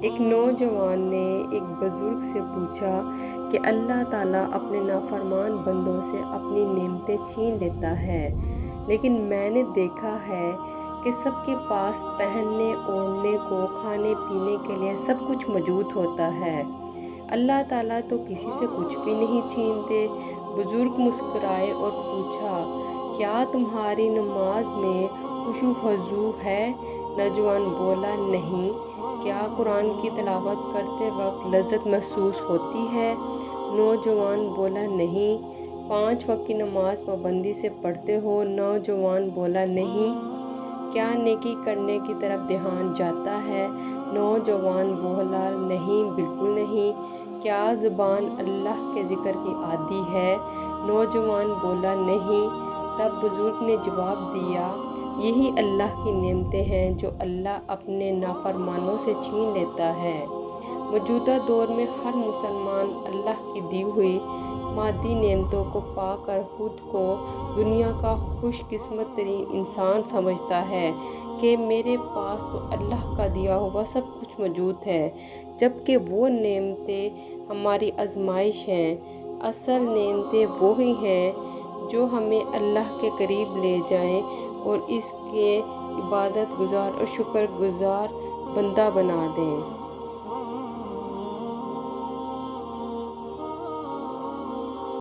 ایک نوجوان نے ایک بزرگ سے پوچھا کہ اللہ تعالیٰ اپنے نافرمان بندوں سے اپنی نعمتیں چھین لیتا ہے، لیکن میں نے دیکھا ہے کہ سب کے پاس پہننے اوڑھنے کو، کھانے پینے کے لیے سب کچھ موجود ہوتا ہے۔ اللہ تعالیٰ تو کسی سے کچھ بھی نہیں چھینتے۔ بزرگ مسکرائے اور پوچھا، کیا تمہاری نماز میں خشوع و خضوع ہے؟ نوجوان بولا، نہیں۔ کیا قرآن کی تلاوت کرتے وقت لذت محسوس ہوتی ہے؟ نوجوان بولا، نہیں۔ 5 وقت کی نماز پابندی سے پڑھتے ہو؟ نوجوان بولا، نہیں۔ کیا نیکی کرنے کی طرف دھیان جاتا ہے؟ نوجوان بولا، نہیں، بالکل نہیں۔ کیا زبان اللہ کے ذکر کی عادی ہے؟ نوجوان بولا، نہیں۔ تب بزرگ نے جواب دیا، یہی اللہ کی نعمتیں ہیں جو اللہ اپنے نافرمانوں سے چھین لیتا ہے۔ موجودہ دور میں ہر مسلمان اللہ کی دی ہوئی مادی نعمتوں کو پا کر خود کو دنیا کا خوش قسمت ترین انسان سمجھتا ہے کہ میرے پاس تو اللہ کا دیا ہوا سب کچھ موجود ہے، جبکہ وہ نعمتیں ہماری آزمائش ہیں۔ اصل نعمتیں وہی ہیں جو ہمیں اللہ کے قریب لے جائیں اور اس کے عبادت گزار اور شکر گزار بندہ بنا دیں۔